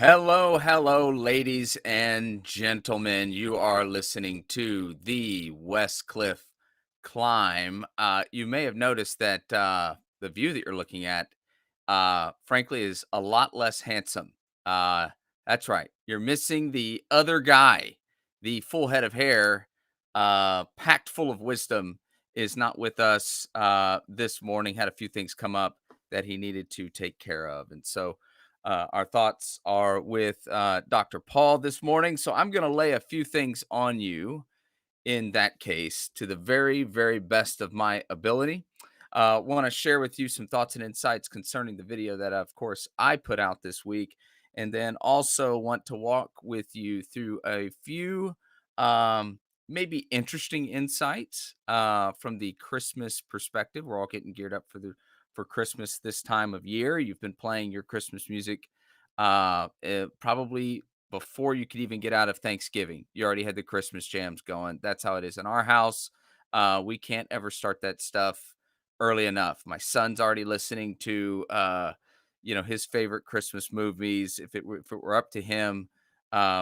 Hello, hello, ladies and gentlemen. You are listening to the Westcliffe Climb. You may have noticed that the view that you're looking at, frankly, is a lot less handsome. Uh, that's right. You're missing the other guy. The full head of hair, packed full of wisdom, is not with us this morning. Had a few things come up that he needed to take care of. And so, our thoughts are with Dr. Paul this morning. So I'm going to lay a few things on you in that case to the very, very best of my ability. Want to share with you some thoughts and insights concerning the video that, of course, I put out this week. And then also want to walk with you through a few maybe interesting insights from the Christmas perspective. We're all getting geared up for Christmas this time of year. You've been playing your Christmas music probably before you could even get out of Thanksgiving. You already had the Christmas jams going. That's how it is in our house. We can't ever start that stuff early enough. My son's already listening to his favorite Christmas movies. If it were up to him,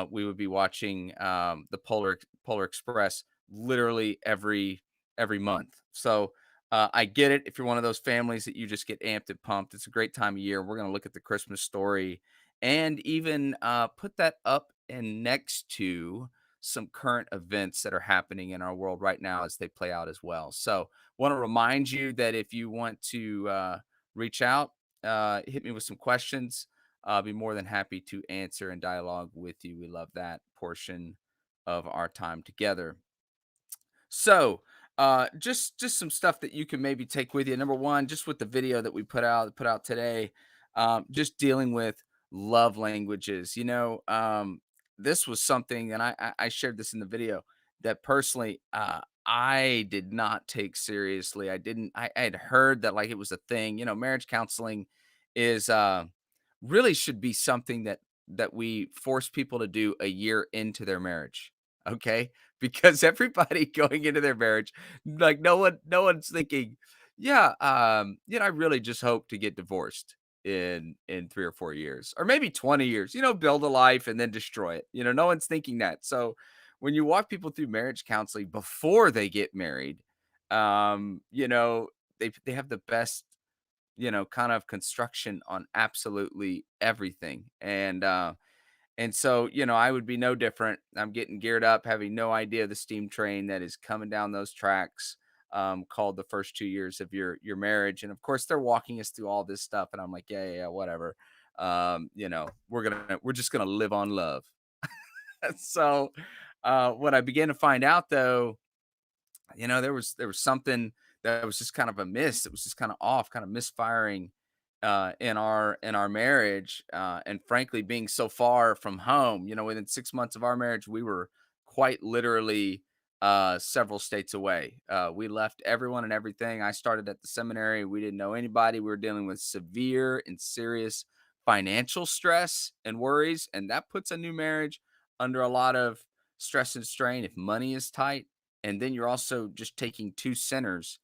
we would be watching the Polar Express literally every month. So I get it. If you're one of those families that you just get amped and pumped, it's a great time of year. We're going to look at the Christmas Story and even put that up and next to some current events that are happening in our world right now as they play out as well. So, want to remind you that if you want to reach out, hit me with some questions. I'll be more than happy to answer and dialogue with you. We love that portion of our time together. So, just some stuff that you can maybe take with you. Number one, just with the video that we put out today, just dealing with love languages. This was something, and I shared this in the video that personally I did not take seriously. I had heard that like it was a thing. Marriage counseling is really should be something that we force people to do a year into their marriage. Okay, because everybody going into their marriage, like no one's thinking, yeah, I really just hope to get divorced in 3 or 4 years, or maybe 20 years, build a life and then destroy it. No one's thinking that. So when you walk people through marriage counseling before they get married, um, you know, they have the best, kind of construction on absolutely everything. And so, I would be no different. I'm getting geared up, having no idea the steam train that is coming down those tracks, called the first 2 years of your marriage. And of course, they're walking us through all this stuff, and I'm like, yeah, yeah, yeah, whatever. We're just gonna live on love. So, what I began to find out though, there was something that was just kind of amiss. It was just kind of off, kind of misfiring in our marriage, and frankly, being so far from home. Within 6 months of our marriage, we were quite literally several states away. We left everyone and everything. I started at the seminary. We didn't know anybody. We were dealing with severe and serious financial stress and worries, and that puts a new marriage under a lot of stress and strain if money is tight. And then you're also just taking two sinners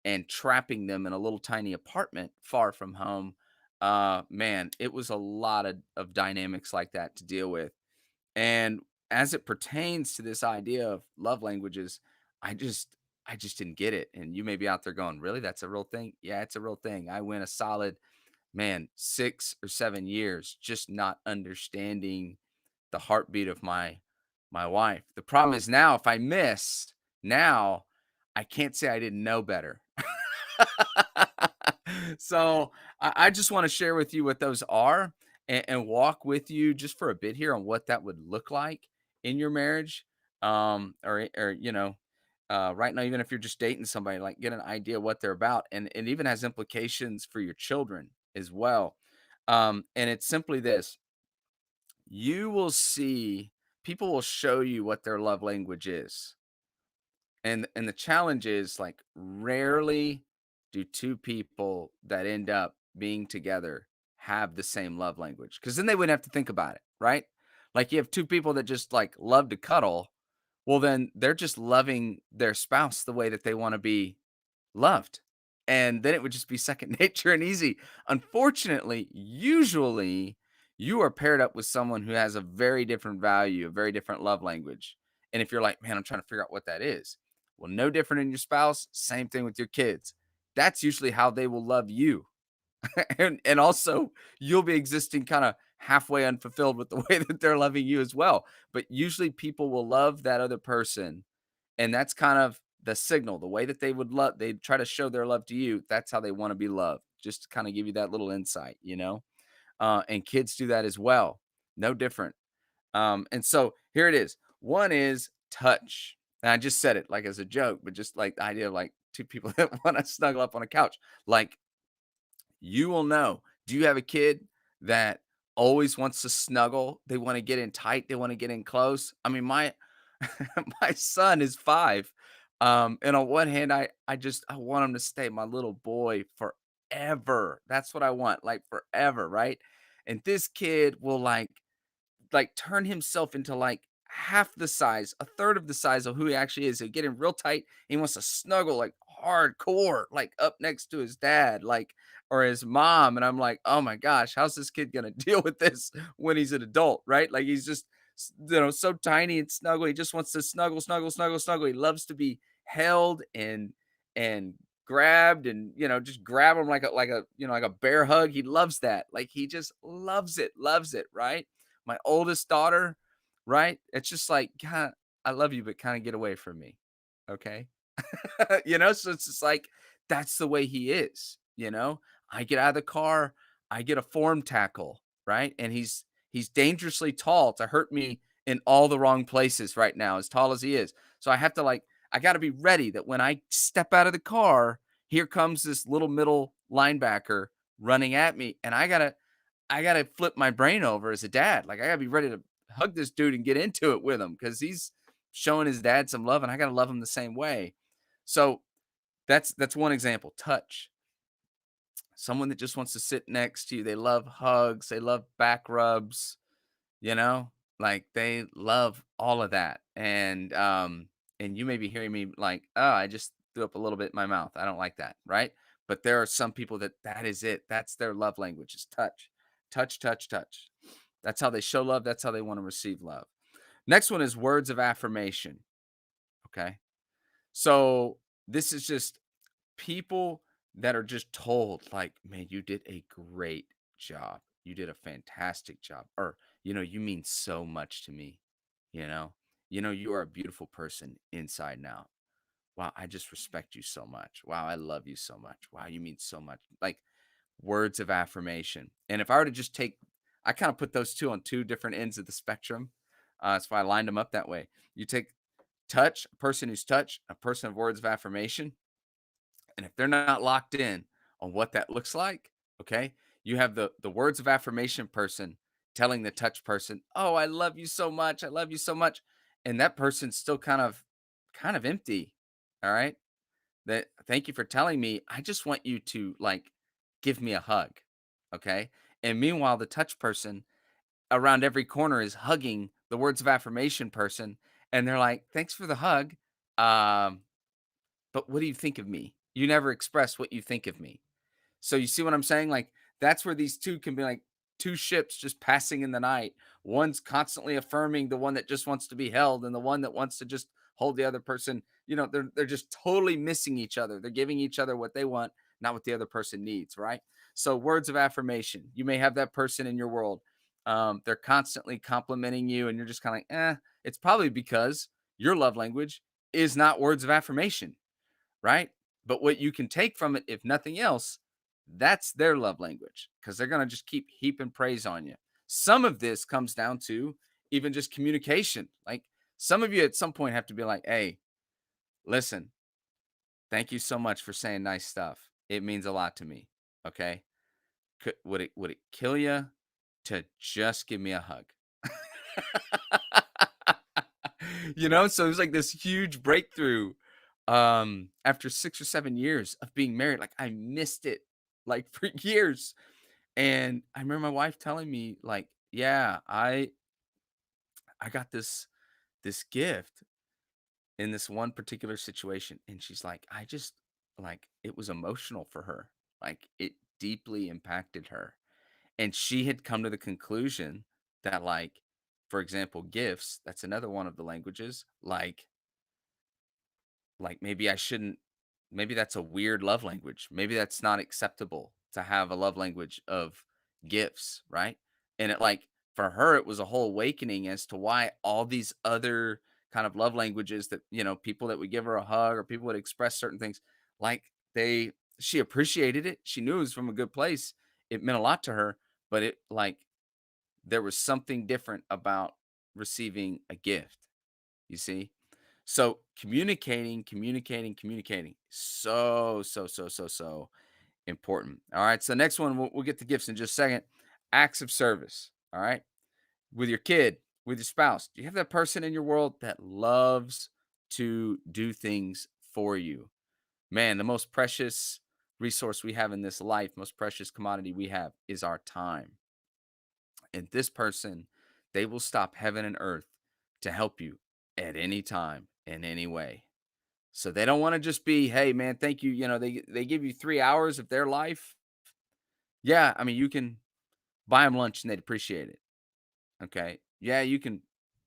and trapping them in a little tiny apartment far from home. Man, it was a lot of dynamics like that to deal with. And as it pertains to this idea of love languages, I just I just didn't get it. And you may be out there going, really? That's a real thing? Yeah, it's a real thing. I went a solid, man, 6 or 7 years just not understanding the heartbeat of my wife. The problem is now if I miss, now I can't say I didn't know better. So I just want to share with you what those are, and walk with you just for a bit here on what that would look like in your marriage. Right now, even if you're just dating somebody, like get an idea what they're about, and it even has implications for your children as well. And it's simply this: you will see people will show you what their love language is. And the challenge is like rarely do two people that end up being together have the same love language, because then they wouldn't have to think about it, right? Like you have two people that just like love to cuddle. Well, then they're just loving their spouse the way that they want to be loved. And then it would just be second nature and easy. Unfortunately, usually you are paired up with someone who has a very different value, a very different love language. And if you're like, man, I'm trying to figure out what that is. Well, no different in your spouse, same thing with your kids. That's usually how they will love you. And also you'll be existing kind of halfway unfulfilled with the way that they're loving you as well. But usually people will love that other person, and that's kind of the signal, the way that they would love, they try to show their love to you. That's how they want to be loved. Just to kind of give you that little insight, and kids do that as well. No different. And so here it is. One is touch. And I just said it like as a joke, but just like the idea of like two people that want to snuggle up on a couch. Like, you will know. Do you have a kid that always wants to snuggle? They want to get in tight. They want to get in close. I mean, my my son is 5. And on one hand, I want him to stay my little boy forever. That's what I want, like forever, right? And this kid will like turn himself into like half the size, a third of the size of who he actually is. He'll get him real tight. He wants to snuggle like hardcore, like up next to his dad, like or his mom. And I'm like, oh my gosh, how's this kid gonna deal with this when he's an adult, right? Like he's just so tiny and snuggle. He just wants to snuggle, snuggle, snuggle, snuggle. He loves to be held and grabbed and just grab him like a bear hug. He loves that. Like he just loves it, right? My oldest daughter, right? It's just like, God, I love you, but kind of get away from me. Okay. So it's just like, that's the way he is. I get out of the car, I get a form tackle, right? And he's dangerously tall to hurt me in all the wrong places right now, as tall as he is. So I have to I got to be ready that when I step out of the car, here comes this little middle linebacker running at me. And I gotta flip my brain over as a dad. Like I gotta be ready to hug this dude and get into it with him because he's showing his dad some love, and I gotta love him the same way. So that's one example. Touch. Someone that just wants to sit next to you. They love hugs. They love back rubs. You know, like they love all of that. And you may be hearing me like, oh, I just threw up a little bit in my mouth. I don't like that, right? But there are some people that is it. That's their love language is touch. Touch, touch, touch. That's how they show love. That's how they want to receive love. Next one is words of affirmation. Okay. So this is just people that are just told, like, man, you did a great job. You did a fantastic job. Or, you mean so much to me. You know, you are a beautiful person inside and out. Wow, I just respect you so much. Wow, I love you so much. Wow, you mean so much. Like words of affirmation. And if I were to just I kind of put those two on two different ends of the spectrum. That's why I lined them up that way. You take touch, a person who's touch, a person of words of affirmation. And if they're not locked in on what that looks like, okay, you have the words of affirmation person telling the touch person, "Oh, I love you so much. I love you so much." And that person's still kind of empty. All right? That thank you for telling me. I just want you to like give me a hug. Okay? And meanwhile, the touch person around every corner is hugging the words of affirmation person and they're like, "Thanks for the hug. Um, but what do you think of me? You never express what you think of me." So you see what I'm saying? Like that's where these two can be like two ships just passing in the night. One's constantly affirming the one that just wants to be held, and the one that wants to just hold the other person. They're just totally missing each other. They're giving each other what they want, not what the other person needs, right? So words of affirmation. You may have that person in your world. They're constantly complimenting you, and you're just kind of like, It's probably because your love language is not words of affirmation, right? But what you can take from it, if nothing else, that's their love language because they're going to just keep heaping praise on you. Some of this comes down to even just communication. Like some of you at some point have to be like, hey, listen, thank you so much for saying nice stuff. It means a lot to me. Okay. Would it kill you to just give me a hug? So it was like this huge breakthrough after 6 or 7 years of being married. Like I missed it like for years. And I remember my wife telling me like, "Yeah, I got this gift in this one particular situation." And she's like, "I just like it was emotional for her. Like it deeply impacted her." And she had come to the conclusion that, like, for example, gifts, that's another one of the languages, like maybe I shouldn't, maybe that's a weird love language. Maybe that's not acceptable to have a love language of gifts, right? And it, like, for her it was a whole awakening as to why all these other kind of love languages that, people that would give her a hug or people would express certain things, like, they she appreciated it. She knew it was from a good place. It meant a lot to her, but it, like, there was something different about receiving a gift, you see? So communicating, communicating, communicating. So, so, so, so, so important. All right. So next one, we'll get to gifts in just a second. Acts of service. All right. With your kid, with your spouse. Do you have that person in your world that loves to do things for you? Man, the most precious resource we have in this life, most precious commodity we have is our time. And this person, they will stop heaven and earth to help you at any time, in any way. So they don't want to just be, hey man, thank you. They give you 3 hours of their life. Yeah, I mean, you can buy them lunch and they'd appreciate it. Okay. Yeah, you can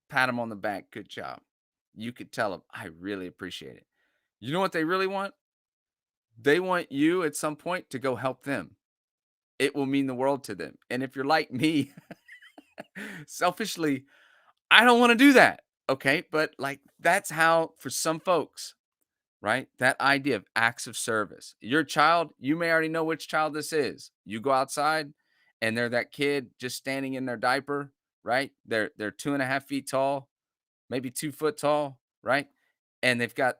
pat them on the back. Good job. You could tell them, I really appreciate it. You know what they really want? They want you at some point to go help them. It will mean the world to them. And if you're like me, selfishly, I don't want to do that. Okay. But like, that's how, for some folks, right? That idea of acts of service. Your child, you may already know which child this is. You go outside and they're that kid just standing in their diaper, right? They're 2.5 feet tall, maybe 2 foot tall, right? And they've got,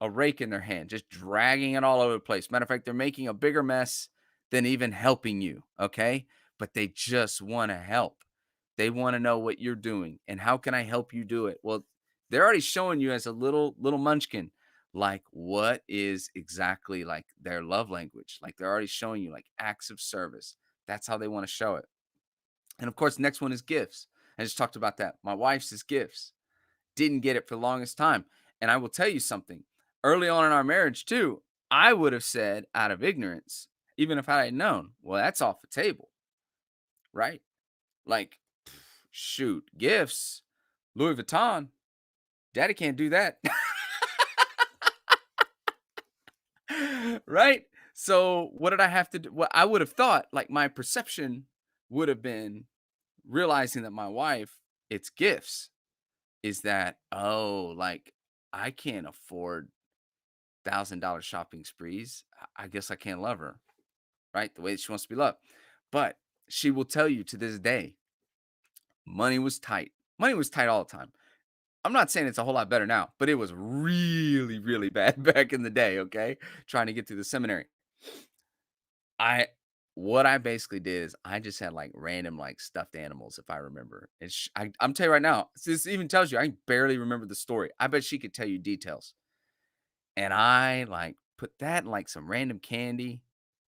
a rake in their hand, just dragging it all over the place. Matter of fact, they're making a bigger mess than even helping you. Okay. But they just want to help. They want to know what you're doing and how can I help you do it? Well, they're already showing you as a little munchkin, like what is exactly like their love language. Like they're already showing you like acts of service. That's how they want to show it. And of course, next one is gifts. I just talked about that. My wife's is gifts. Didn't get it for the longest time. And I will tell you something. Early on in our marriage, too, I would have said out of ignorance, even if I had known, well, that's off the table, right? Like, shoot, gifts, Louis Vuitton, daddy can't do that. Right? So, what did I have to do? Well, I would have thought, like, my perception would have been realizing that my wife, it's gifts, is that, oh, like, I can't afford $1,000 shopping sprees. I guess I can't love her, right? The way that she wants to be loved. But she will tell you to this day, money was tight. Money was tight all the time. I'm not saying it's a whole lot better now, but it was really, really bad back in the day. Okay. Trying to get through the seminary. I, what I basically did is I just had like random like stuffed animals, if I remember. And I'm telling you right now, this even tells you I barely remember the story. I bet she could tell you details. And I, like, put that in, like, some random candy,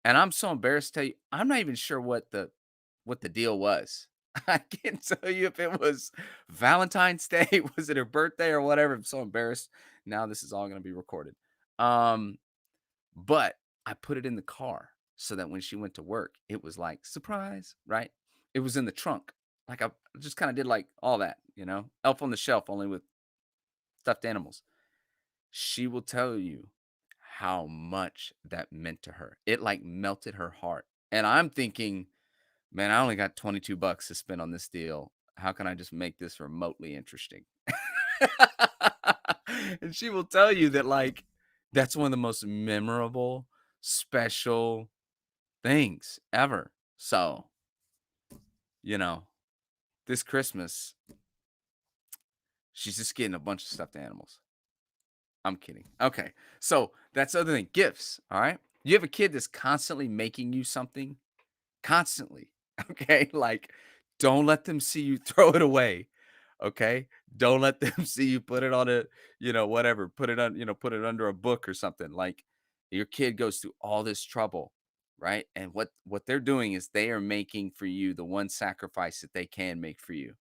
and I'm so embarrassed to tell you, I'm not even sure what the deal was. I can't tell you if it was Valentine's Day, was it her birthday or whatever. I'm so embarrassed. Now this is all gonna be recorded. Um, but I put it in the car so that when she went to work, it was like, "Surprise," right? It was in the trunk. Like, I just kinda did, like, all that, Elf on the Shelf, only with stuffed animals. She will tell you how much that meant to her. It like melted her heart. And I'm thinking, man, I only got 22 bucks to spend on this deal. How can I just make this remotely interesting? And she will tell you that like that's one of the most memorable, special things ever. So, you know, this Christmas, she's just getting a bunch of stuffed animals. I'm kidding. Okay. So that's the other thing. Gifts. All right. You have a kid that's constantly making you something, constantly. Okay. Like, don't let them see you throw it away. Okay. Don't let them see you put it on a, whatever, put it on, put it under a book or something. Like your kid goes through all this trouble. Right. And what they're doing is they are making for you the one sacrifice that they can make for you.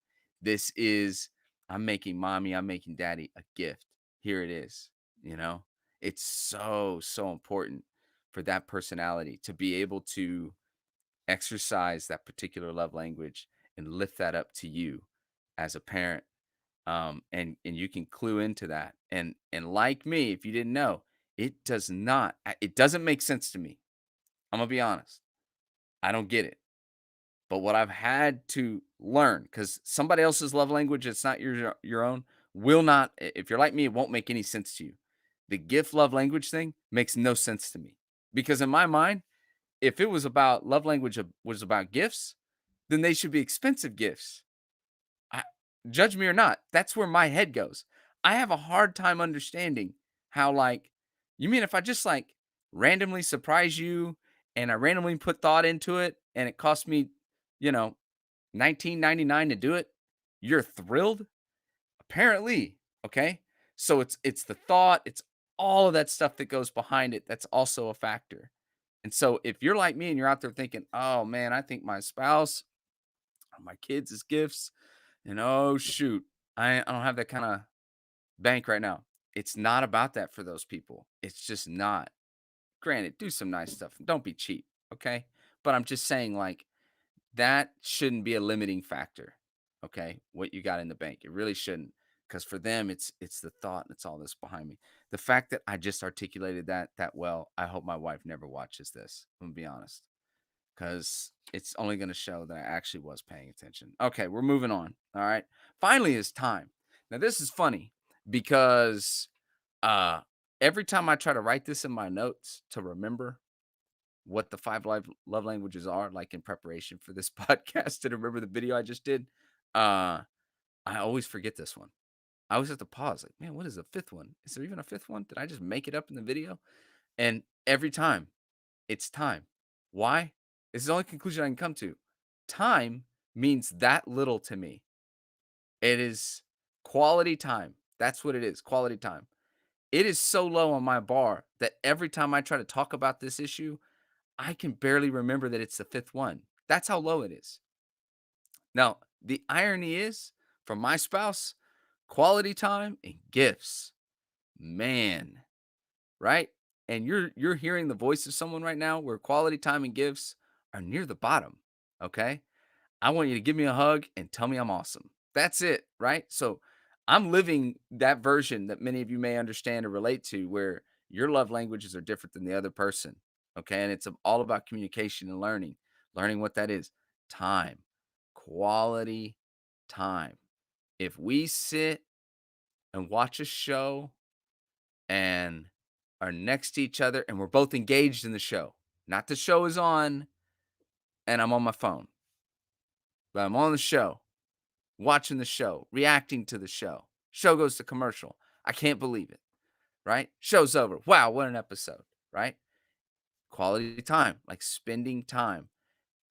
This is, I'm making mommy, I'm making daddy a gift. Here it is. You know, it's so, so important for that personality to be able to exercise that particular love language and lift that up to you as a parent. And you can clue into that. And like me, if you didn't know, it doesn't make sense to me. I'm gonna be honest. I don't get it. But what I've had to learn, because somebody else's love language, it's not your own, will not. If you're like me, it won't make any sense to you. The gift love language thing makes no sense to me because in my mind, if it was about love language was about gifts, then they should be expensive gifts. I, Judge me or not, that's where my head goes. I have a hard time understanding how, like, you mean if I just like randomly surprise you and I randomly put thought into it and it cost me, you know, 19.99 to do it, you're thrilled? Apparently, okay? So it's the thought, it's all of that stuff that goes behind it that's also a factor. And so if you're like me and you're out there thinking, "Oh man, I think my spouse or my kids is gifts," and oh shoot, I don't have that kind of bank right now. It's not about that for those people. It's just not. Granted, do some nice stuff. Don't be cheap, okay? But I'm just saying, like, that shouldn't be a limiting factor, okay? What you got in the bank. It really shouldn't. Because for them, it's the thought and it's all this behind me. The fact that I just articulated that well, I hope my wife never watches this. I'm gonna be honest. Because it's only going to show that I actually was paying attention. Okay, we're moving on. All right. Finally, is time. Now, this is funny because uh, every time I try to write this in my notes to remember what the five love languages are, like in preparation for this podcast, and remember the video I just did, I always forget this one. I always have to pause, like, man, what is the fifth one? Is there even a fifth one? Did I just make it up in the video? And every time it's time. Why? This is the only conclusion I can come to. Time means that little to me. It is quality time. That's what it is, quality time. It is so low on my bar that every time I try to talk about this issue, I can barely remember that it's the fifth one. That's how low it is. Now, the irony is for my spouse, quality time and gifts. Man, right? And you're hearing the voice of someone right now where quality time and gifts are near the bottom. Okay. I want you to give me a hug and tell me I'm awesome. That's it, right? So I'm living that version that many of you may understand or relate to where your love languages are different than the other person. Okay. And it's all about communication and learning what that is. Time, quality time. If we sit and watch a show and are next to each other and we're both engaged in the show. Not the show is on and I'm on my phone, but I'm on the show, watching the show, reacting to the show. Show goes to commercial. I can't believe it, right? Show's over. Wow, what an episode, right? Quality time, like spending time.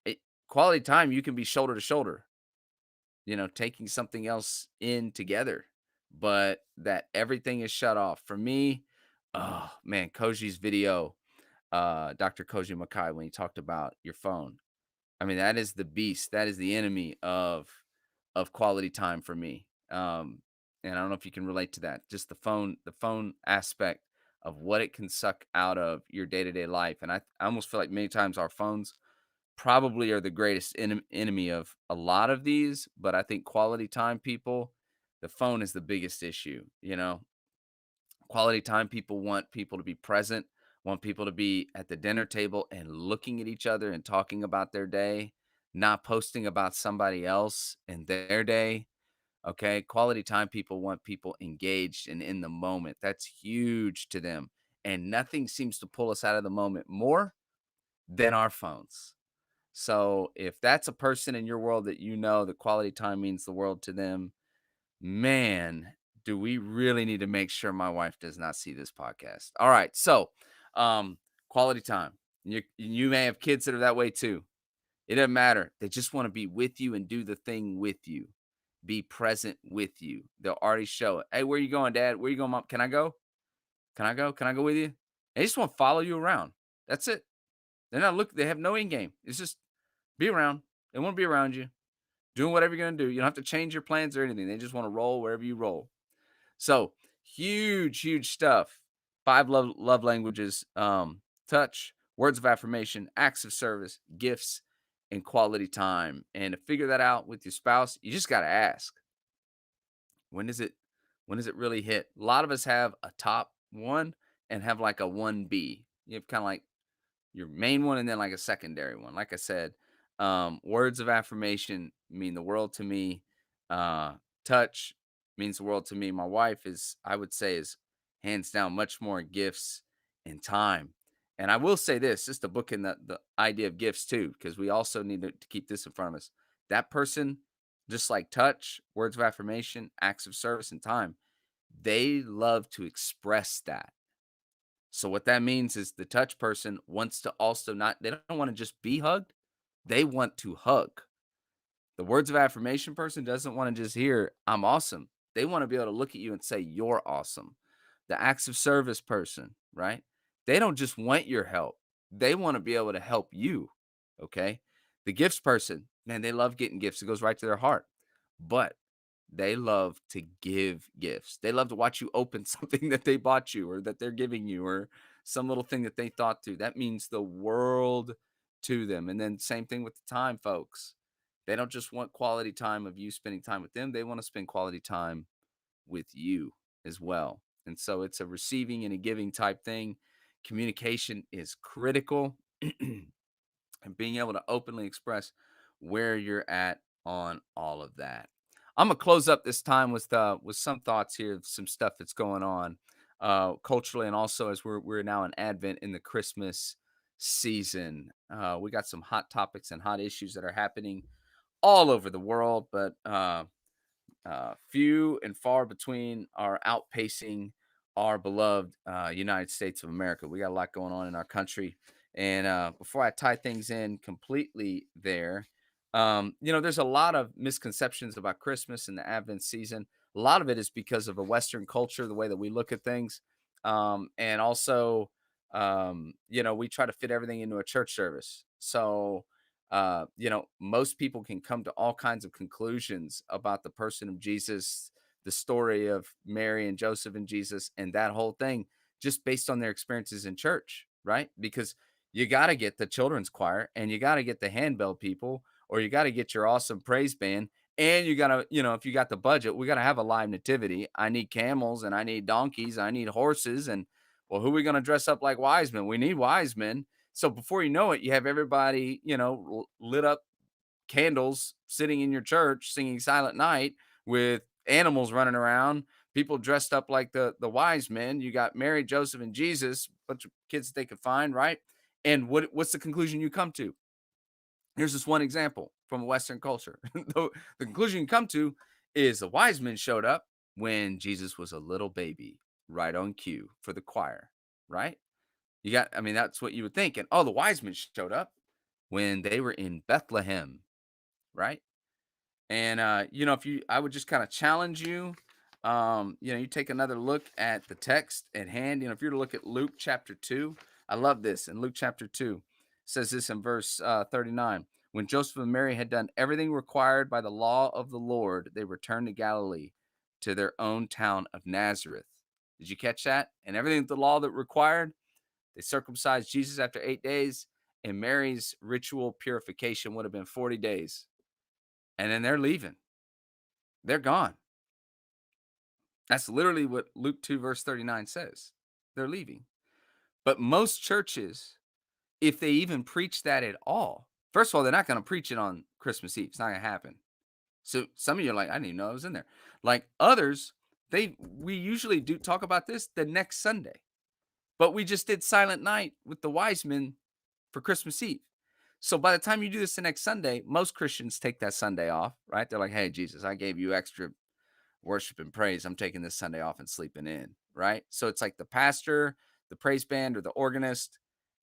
It, quality time, you can be shoulder to shoulder, taking something else in together, but that everything is shut off. For me, oh man, Koji's video, Dr. Koji Makai, when he talked about your phone. I mean, that is the beast. That is the enemy of quality time for me. And I don't know if you can relate to that. Just the phone aspect of what it can suck out of your day-to-day life. And I almost feel like many times our phones probably are the greatest enemy of a lot of these, but I think quality time people, the phone is the biggest issue. Quality time people want people to be present, want people to be at the dinner table and looking at each other and talking about their day, not posting about somebody else and their day. Okay. Quality time people want people engaged and in the moment. That's huge to them. And nothing seems to pull us out of the moment more than our phones. So if that's a person in your world that the quality time means the world to them, man, do we really need to make sure my wife does not see this podcast. All right. So, um, quality time. You may have kids that are that way too. It doesn't matter. They just want to be with you and do the thing with you. Be present with you. They'll already show it. Hey, where you going, Dad? Where you going, Mom? Can I go? Can I go? Can I go with you? They just want to follow you around. That's it. They have no end game. It's just be around. They want to be around you, doing whatever you're gonna do. You don't have to change your plans or anything. They just want to roll wherever you roll. So huge, huge stuff. Five love languages: touch, words of affirmation, acts of service, gifts, and quality time. And to figure that out with your spouse, you just got to ask, when does it when does it really hit? A lot of us have a top one and have like a 1B. You have kind of like your main one and then like a secondary one. Like I said, words of affirmation mean the world to me. Uh, touch means the world to me. My wife is, I would say, is hands down much more gifts and time. And I will say this, just to book in the idea of gifts too, because we also need to keep this in front of us. That person, just like touch, words of affirmation, acts of service, and time, they love to express that. So what that means is the touch person wants to also not, they don't want to just be hugged. They want to hug. The words of affirmation person doesn't want to just hear I'm awesome. They want to be able to look at you and say you're awesome. The acts of service person, right? They don't just want your help. They want to be able to help you. Okay? The gifts person, man, they love getting gifts. It goes right to their heart. But they love to give gifts. They love to watch you open something that they bought you or that they're giving you or some little thing that they thought to. That means the world to them. And then same thing with the time, folks. They don't just want quality time of you spending time with them. They want to spend quality time with you as well. And so it's a receiving and a giving type thing. Communication is critical. And being able to openly express where you're at on all of that. I'm gonna close up this time with some thoughts here, some stuff that's going on culturally, and also as we're now in Advent in the Christmas season. We got some hot topics and hot issues that are happening all over the world, but few and far between are outpacing our beloved United States of America. We got a lot going on in our country. And before I tie things in completely there, there's a lot of misconceptions about Christmas and the Advent season. A lot of it is because of a Western culture, the way that we look at things. And also, we try to fit everything into a church service. So, most people can come to all kinds of conclusions about the person of Jesus, the story of Mary and Joseph and Jesus, and that whole thing just based on their experiences in church, right? Because you got to get the children's choir and you got to get the handbell people, or you got to get your awesome praise band. And you got to, if you got the budget, we got to have a live nativity. I need camels and I need donkeys. I need horses. And well, who are we going to dress up like wise men? We need wise men. So before you know it, you have everybody, lit up candles sitting in your church singing Silent Night with animals running around, people dressed up like the wise men. You got Mary, Joseph, and Jesus, bunch of kids that they could find, right? And what's the conclusion you come to? Here's this one example from Western culture. The conclusion you come to is the wise men showed up when Jesus was a little baby, right on cue for the choir, right? I mean, that's what you would think. And oh, the wise men showed up when they were in Bethlehem, right? And if I would just kind of challenge you, you take another look at the text at hand. If you're to look at Luke chapter 2, I love this. In Luke chapter 2, it says this in verse 39. When Joseph and Mary had done everything required by the law of the Lord, they returned to Galilee, to their own town of Nazareth. Did you catch that? And everything the law that required, they circumcised Jesus after 8 days, and Mary's ritual purification would have been 40 days. And then they're leaving. They're gone. That's literally what Luke 2, verse 39 says. They're leaving. But most churches, if they even preach that at all, first of all, they're not going to preach it on Christmas Eve. It's not going to happen. So some of you are like, I didn't even know I was in there. Like others, we usually do talk about this the next Sunday. But we just did Silent Night with the wise men for Christmas Eve. So by the time you do this the next Sunday, most Christians take that Sunday off, right? They're like, hey, Jesus, I gave you extra worship and praise. I'm taking this Sunday off and sleeping in, right? So it's like the pastor, the praise band, or the organist,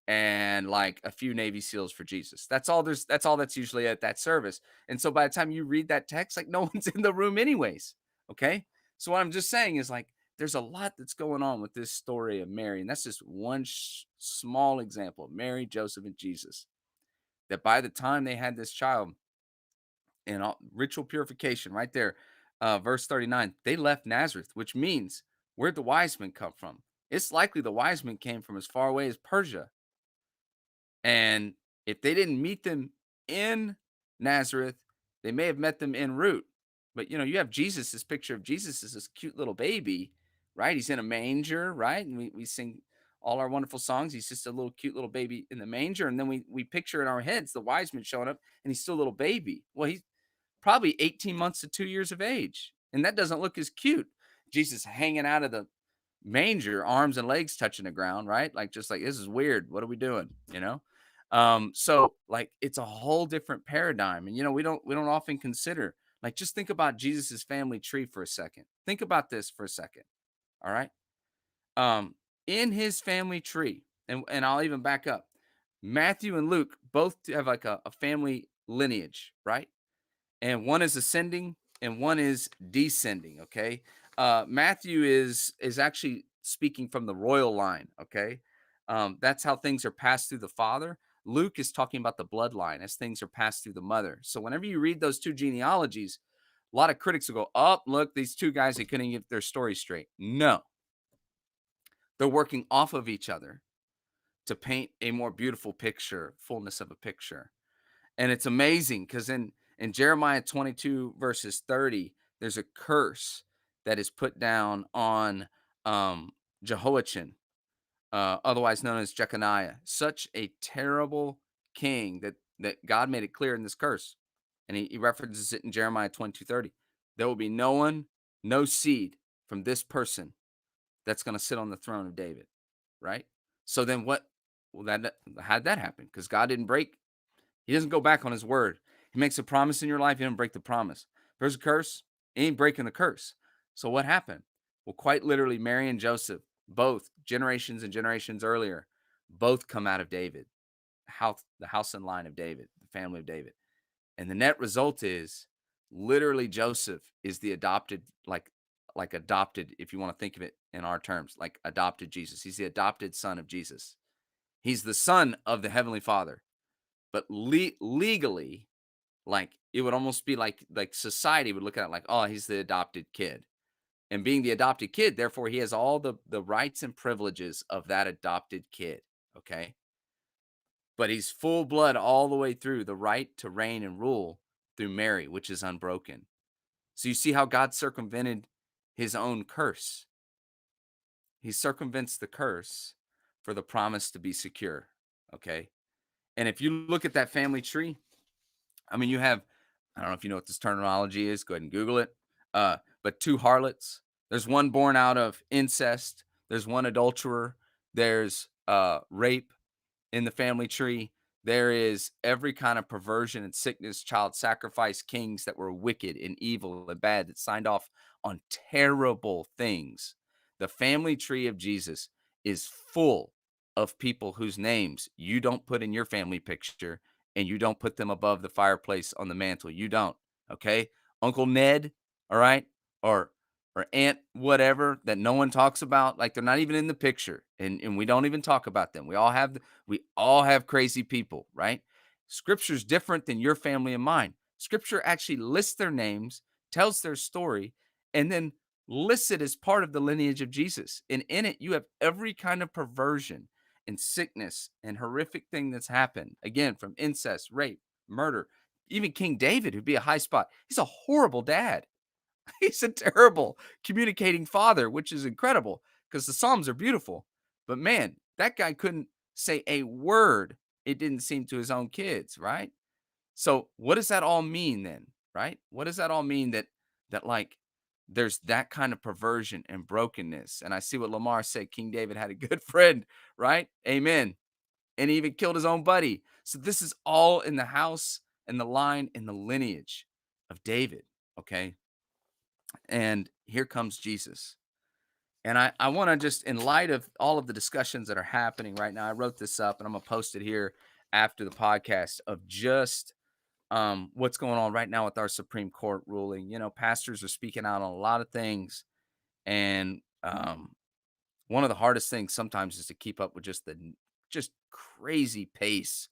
and like a few Navy SEALs for Jesus. That's all that's usually at that service. And so by the time you read that text, like no one's in the room anyways. Okay. So what I'm just saying is like there's a lot that's going on with this story of Mary. And that's just one small example of Mary, Joseph, and Jesus. That by the time they had this child, and ritual purification right there, verse 39, they left Nazareth, which means where'd the wise men come from? It's likely the wise men came from as far away as Persia. And if they didn't meet them in Nazareth. They may have met them en route, but you have Jesus. This picture of Jesus is this cute little baby, right? He's in a manger, right? And we sing all our wonderful songs. He's just a little cute little baby in the manger, and then we picture in our heads the wise men showing up, and he's still a little baby. Well, he's probably 18 months to 2 years of age, and that doesn't look as cute. Jesus hanging out of the manger, arms and legs touching the ground, right? Like, just like, this is weird. What are we doing? So like, it's a whole different paradigm. And we don't often consider, like, just think about Jesus's family tree for a second. Think about this for a second. All right. Um, in his family tree, and I'll even back up. Matthew and Luke both have like a family lineage, right? And one is ascending and one is descending. Okay. Matthew is actually speaking from the royal line. Okay. That's how things are passed through the father. Luke is talking about the bloodline as things are passed through the mother. So whenever you read those two genealogies, a lot of critics will go, "Oh, look, these two guys, they couldn't get their story straight." No, they're working off of each other to paint a more beautiful picture, fullness of a picture. And it's amazing because in Jeremiah 22 verses 30, there's a curse that is put down on Jehoiachin, otherwise known as Jeconiah. Such a terrible king that God made it clear in this curse. And he references it in Jeremiah 22:30. There will be no one, no seed from this person that's going to sit on the throne of David. Right? So then what? Well, how'd that happen? Because God didn't break. He doesn't go back on his word. He makes a promise in your life. He doesn't break the promise. If there's a curse, he ain't breaking the curse. So what happened? Well, quite literally, Mary and Joseph, both generations and generations earlier, both come out of David, the house and line of David, the family of David. And the net result is literally Joseph is the adopted, like adopted, if you want to think of it in our terms, like adopted Jesus. He's the adopted son of Jesus. He's the son of the Heavenly Father. But legally, like, it would almost be like society would look at it like, oh, he's the adopted kid. And being the adopted kid, therefore, he has all the rights and privileges of that adopted kid. Okay. But he's full blood all the way through the right to reign and rule through Mary, which is unbroken. So you see how God circumvented his own curse. He circumvents the curse for the promise to be secure. Okay. And if you look at that family tree, I mean, you have, I don't know if you know what this terminology is. Go ahead and Google it. But two harlots. There's one born out of incest. There's one adulterer. There's rape in the family tree. There is every kind of perversion and sickness, child sacrifice, kings that were wicked and evil and bad that signed off on terrible things. The family tree of Jesus is full of people whose names you don't put in your family picture and you don't put them above the fireplace on the mantle. You don't. Okay. Uncle Ned. All right. Or Aunt whatever that no one talks about. Like, they're not even in the picture. And we don't even talk about them. We all have crazy people, right? Scripture's different than your family and mine. Scripture actually lists their names, tells their story, and then lists it as part of the lineage of Jesus. And in it, you have every kind of perversion and sickness and horrific thing that's happened. Again, from incest, rape, murder, even King David, who'd be a high spot. He's a horrible dad. He's a terrible communicating father, which is incredible because the Psalms are beautiful. But man, that guy couldn't say a word, it didn't seem, to his own kids, right? So what does that all mean then, right? What does that all mean, that like there's that kind of perversion and brokenness? And I see what Lamar said, King David had a good friend, right? Amen. And he even killed his own buddy. So this is all in the house and the line and the lineage of David, okay? And here comes Jesus. And I want to just, in light of all of the discussions that are happening right now, I wrote this up and I'm going to post it here after the podcast, of just what's going on right now with our Supreme Court ruling. Pastors are speaking out on a lot of things. And one of the hardest things sometimes is to keep up with just the just crazy pace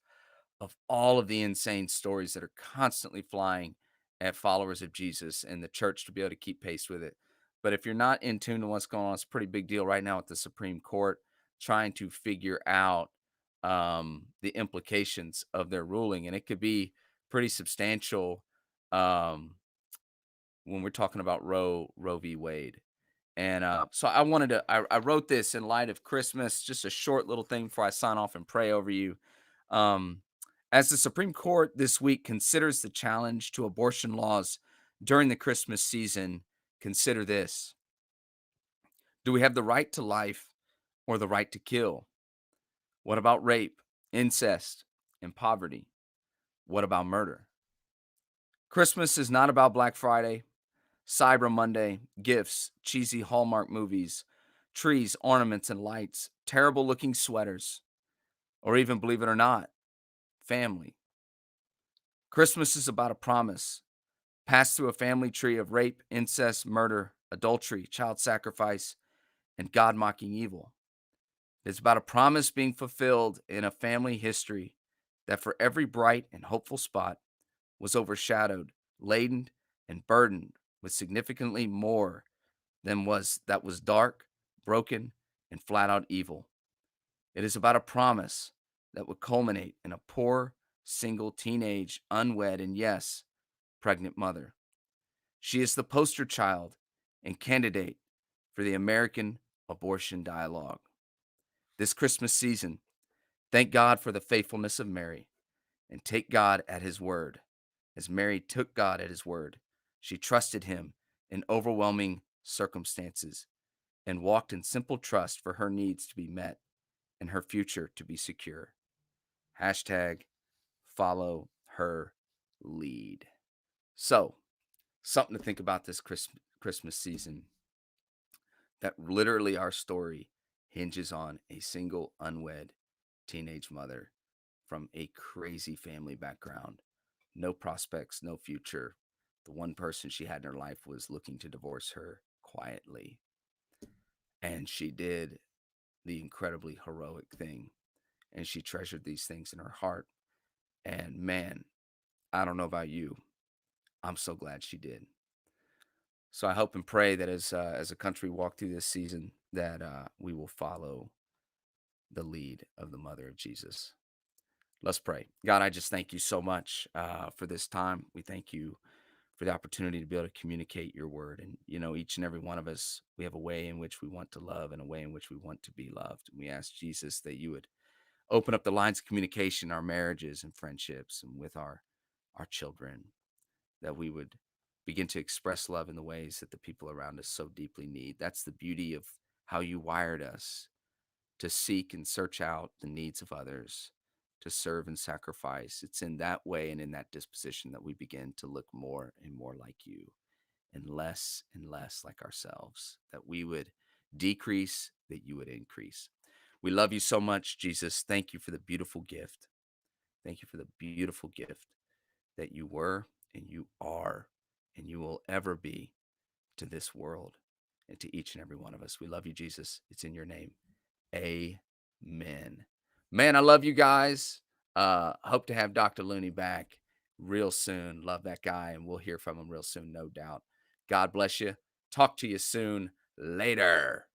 of all of the insane stories that are constantly flying at followers of Jesus and the church, to be able to keep pace with it. But if you're not in tune to what's going on, it's a pretty big deal right now with the Supreme Court trying to figure out the implications of their ruling. And it could be pretty substantial um, when we're talking about Roe v. Wade. And so I wanted to, I wrote this in light of Christmas, just a short little thing before I sign off and pray over you. Um, as the Supreme Court this week considers the challenge to abortion laws during the Christmas season, consider this: do we have the right to life or the right to kill? What about rape, incest, and poverty? What about murder? Christmas is not about Black Friday, Cyber Monday, gifts, cheesy Hallmark movies, trees, ornaments, and lights, terrible looking sweaters, or even, believe it or not, family. Christmas is about a promise passed through a family tree of rape, incest, murder, adultery, child sacrifice, and God mocking evil. It's about a promise being fulfilled in a family history that for every bright and hopeful spot was overshadowed, laden, and burdened with significantly more than was dark, broken, and flat out evil. It is about a promise that would culminate in a poor, single, teenage, unwed, and yes, pregnant mother. She is the poster child and candidate for the American abortion dialogue. This Christmas season, thank God for the faithfulness of Mary and take God at his word. As Mary took God at his word, she trusted him in overwhelming circumstances and walked in simple trust for her needs to be met and her future to be secure. Hashtag follow her lead. So, something to think about this Christmas season, that literally our story hinges on a single unwed teenage mother from a crazy family background. No prospects, no future. The one person she had in her life was looking to divorce her quietly. And she did the incredibly heroic thing. And she treasured these things in her heart. And man, I don't know about you. I'm so glad she did. So I hope and pray that as a country walk through this season, that we will follow the lead of the mother of Jesus. Let's pray. God, I just thank you so much for this time. We thank you for the opportunity to be able to communicate your word. And, each and every one of us, we have a way in which we want to love and a way in which we want to be loved. And we ask Jesus that you would open up the lines of communication, our marriages and friendships, and with our children, that we would begin to express love in the ways that the people around us so deeply need. That's the beauty of how you wired us, to seek and search out the needs of others, to serve and sacrifice. It's in that way and in that disposition that we begin to look more and more like you and less like ourselves, that we would decrease, that you would increase. We love you so much, Jesus. Thank you for the beautiful gift. Thank you for the beautiful gift that you were and you are and you will ever be to this world and to each and every one of us. We love you, Jesus. It's in your name. Amen. Man, I love you guys. Hope to have Dr. Looney back real soon. Love that guy, and we'll hear from him real soon, no doubt. God bless you. Talk to you soon. Later.